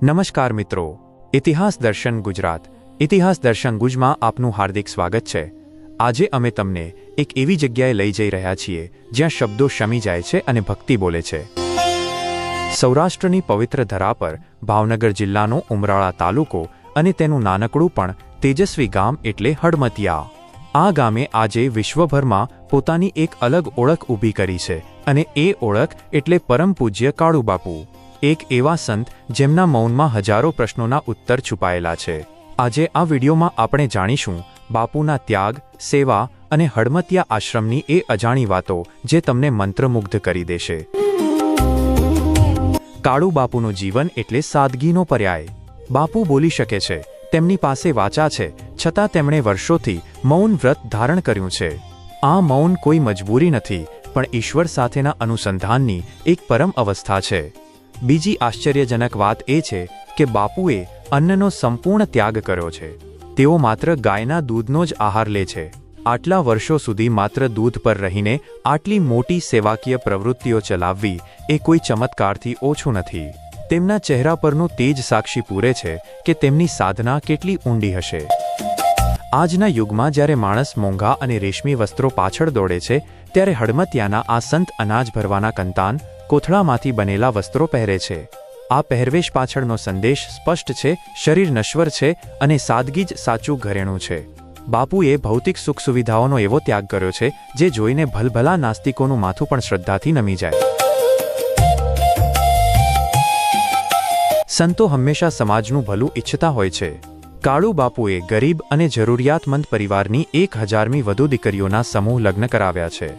નમસ્કાર મિત્રો, ઇતિહાસ દર્શન ગુજરાત ઇતિહાસ દર્શન ગુજમાં આપનું હાર્દિક સ્વાગત છે। આજે અમે તમને એક એવી જગ્યાએ લઈ જઈ રહ્યા છીએ જ્યાં શબ્દો શમી જાય છે અને ભક્તિ બોલે છે। સૌરાષ્ટ્રની પવિત્ર ધરા પર ભાવનગર જિલ્લાનો ઉમરાળા તાલુકો અને તેનું નાનકડું પણ તેજસ્વી ગામ એટલે હડમતિયા। આ ગામે આજે વિશ્વભરમાં પોતાની એક અલગ ઓળખ ઊભી કરી છે અને એ ઓળખ એટલે પરમ પૂજ્ય કાળુબાપુ, એક એવા સંત જેમના મૌનમાં હજારો પ્રશ્નોના ઉત્તર છુપાયેલા છે। આજે આ વિડીયોમાં આપણે જાણીશું બાપુના ત્યાગ, સેવા અને હડમતિયા આશ્રમની એ અજાણી વાતો જે તમને મંત્રમુગ્ધ કરી દેશે। કાળુબાપુનું જીવન એટલે સાદગીનો પર્યાય। બાપુ બોલી શકે છે, તેમની પાસે વાચા છે, છતાં તેમણે વર્ષોથી મૌન વ્રત ધારણ કર્યું છે। આ મૌન કોઈ મજબૂરી નથી, પણ ઈશ્વર સાથેના અનુસંધાનની એક પરમ અવસ્થા છે। બીજી આશ્ચર્યજનક વાત એ છે કે બાપુએ અન્નનો સંપૂર્ણ ત્યાગ કર્યો છે। તેઓ માત્ર ગાયના દૂધનો જ આહાર લે છે। આટલા વર્ષો સુધી માત્ર દૂધ પર રહીને આટલી મોટી સેવાકીય પ્રવૃત્તિઓ ચલાવવી એ કોઈ ચમત્કારથી ઓછું નથી। તેમના ચહેરા પરનું તેજ સાક્ષી પૂરે છે કે તેમની સાધના કેટલી ઊંડી હશે। આજના યુગમાં જ્યારે માણસ મોંઘા અને રેશમી વસ્ત્રો પાછળ દોડે છે, ત્યારે હડમતિયાના આ સંત અનાજ ભરવાના કંતાન કોથળામાંથી બનેલા વસ્ત્રો પહેરે છે। આ પહેરવેશ પાછળનો સંદેશ સ્પષ્ટ છે, શરીર નશ્વર છે અને સાદગી જ સાચું ઘરેણું છે। બાપુએ ભૌતિક સુખ સુવિધાઓનો એવો ત્યાગ કર્યો છે જે જોઈને ભલભલા નાસ્તિકોનું માથું પણ શ્રદ્ધાથી નમી જાય। સંતો હંમેશા સમાજનું ભલું ઈચ્છતા હોય છે। કાળુબાપુએ ગરીબ અને જરૂરિયાતમંદ પરિવારની 1000મી વધુ દીકરીઓના સમૂહ લગ્ન કરાવ્યા છે।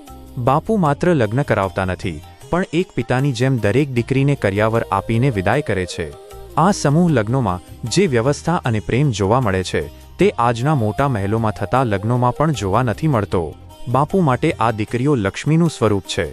બાપુ માત્ર લગ્ન કરાવતા નથી, પણ એક પિતાની જેમ દરેક દીકરીને કર્યાવર આપીને વિદાય કરે છે। આ સમૂહ લગ્નોમાં જે વ્યવસ્થા અને પ્રેમ જોવા મળે છે તે આજના મોટા મહેલોમાં થતા લગ્નોમાં પણ જોવા નથી મળતો। બાપુ માટે આ દીકરીઓ લક્ષ્મીનું સ્વરૂપ છે।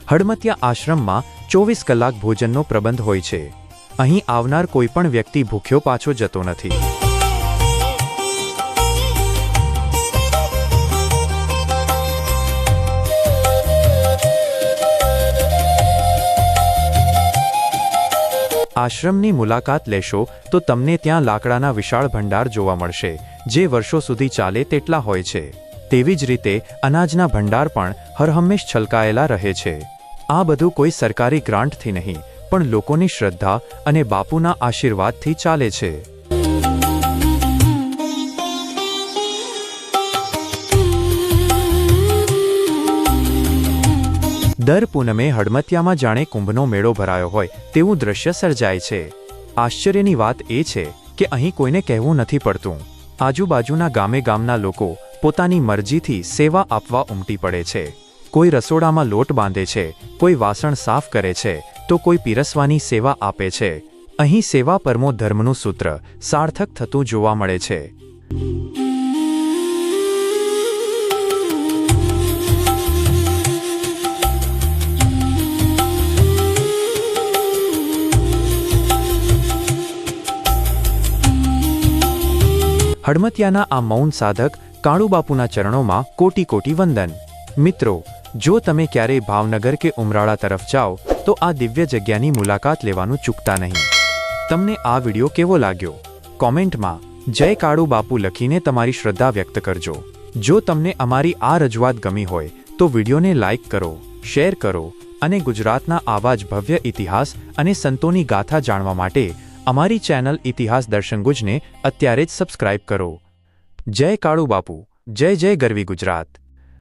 હડમતિયા આશ્રમમાં 24 કલાક ભોજનનો પ્રબંધ હોય છે। અહીં આવનાર કોઈ પણ વ્યક્તિ ભૂખ્યો પાછો જતો નથી। આશ્રમની મુલાકાત લેશો તો તમને ત્યાં લાકડાના વિશાળ ભંડાર જોવા મળશે, જે વર્ષો સુધી ચાલે તેટલા હોય છે। તેવી જ રીતે અનાજના ભંડાર પણ હરહંમેશ છલકાયેલા રહે છે। આ બધું કોઈ સરકારી ગ્રાન્ટથી નહીં, પણ લોકોની શ્રદ્ધા અને બાપુના આશીર્વાદથી ચાલે છે। દર પૂનમે હડમતિયામાં જાણે કુંભનો મેળો ભરાયો હોય તેવું દ્રશ્ય સર્જાય છે। આશ્ચર્યની વાત એ છે કે અહીં કોઈને કહેવું નથી પડતું। આજુબાજુના ગામના લોકો પોતાની મરજીથી સેવા આપવા ઉમટી પડે છે। કોઈ રસોડામાં લોટ બાંધે છે, કોઈ વાસણ સાફ કરે છે, તો કોઈ પીરસવાની સેવા આપે છે। અહીં સેવા પરમો ધર્મનું સૂત્ર સાર્થક થતું જોવા મળે છે। હડમતિયાના આ મૌન સાધક કાળુબાપુના ચરણોમાં કોટી કોટી વંદન। મિત્રો, જો તમે ક્યારેય ભાવનગર કે ઉમરાળા તરફ જાઓ તો આ દિવ્ય જગ્યાની મુલાકાત લેવાનું ચૂકતા નહીં। તમને આ વિડીયો કેવો લાગ્યો? કોમેન્ટમાં જય કાળુબાપુ લખીને તમારી શ્રદ્ધા વ્યક્ત કરજો। જો તમને અમારી આ રજૂઆત ગમી હોય તો વિડીયોને લાઇક કરો, શેર કરો અને ગુજરાતના આવા જ ભવ્ય ઇતિહાસ અને સંતોની ગાથા જાણવા માટે અમારી ચેનલ ઇતિહાસ દર્શન ગુજને અત્યારે જ સબસ્ક્રાઇબ કરો। જય કાળુબાપુ, જય જય ગરવી ગુજરાત।